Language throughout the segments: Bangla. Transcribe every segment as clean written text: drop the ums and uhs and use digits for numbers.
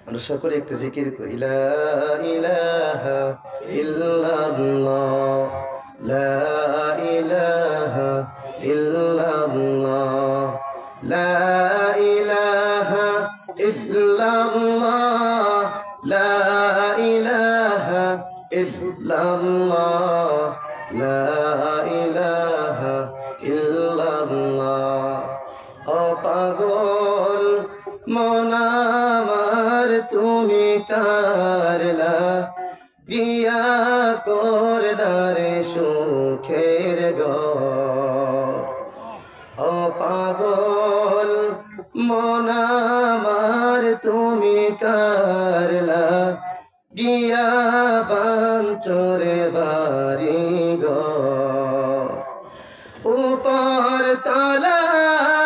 আমরা সকলে একটু জিকির করি, লা ইলাহা ইল্লাল্লাহ, লা ইলাহা ইল্লাল্লাহ, লা ইলাহা ইল্লাল্লাহ, লা ইলাহা ইল্লাল্লাহ, লা ইলাহা ইল্লাল্লাহ। ও পাগল মন আমার তুমি কারলা গিয়া করলা রে সুখের ঘর। ও পাগল মন আমার তুমি কারলা গিয়া বাঞ্চরে বাড়ি ঘর। উপর তলায়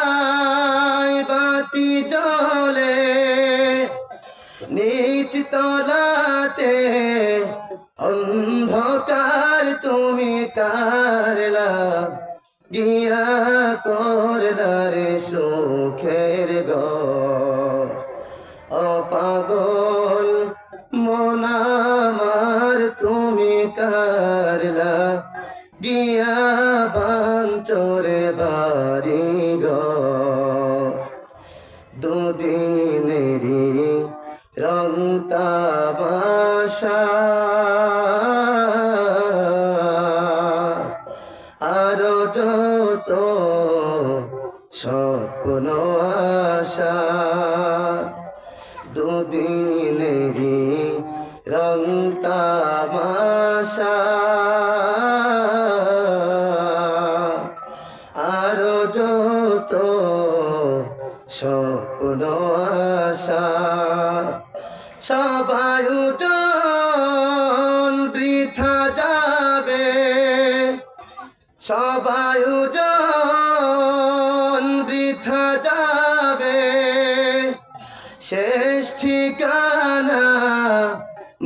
বাতি জ্বলে, নিচ তলাতে অন্ধকার তুমি কারলা গিয়া করলা রে সুখের ঘর। ও পাগল মন আমার তুমি কারলা গিয়া বাঞ্চরে বাড়ি ঘর। দুদিনেরই রং তামাশা আরো যত স্বপ্ন আশা, দুদিনেরই রং তামাশা আরো যত স্বপ্ন আশা, সবাই জন বৃথা যাবে, সবাই জন বৃথা যাবে, শেষ ঠিকানা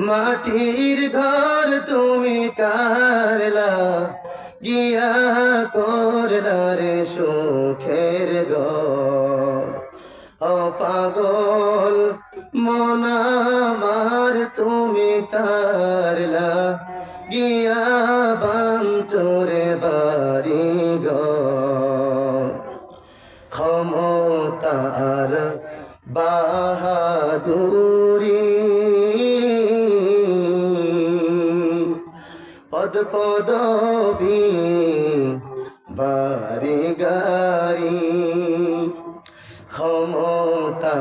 মাটির ঘর তুমি কারলা গিয়া করলা রে সুখের ঘর। ও পাগল মন আমার তুমি কারলা গিয়া বাঞ্চরে বাড়ি ঘর। ক্ষমতার বাহাদুরি পদ পদবী বাড়ি গাড়ি, ক্ষমতা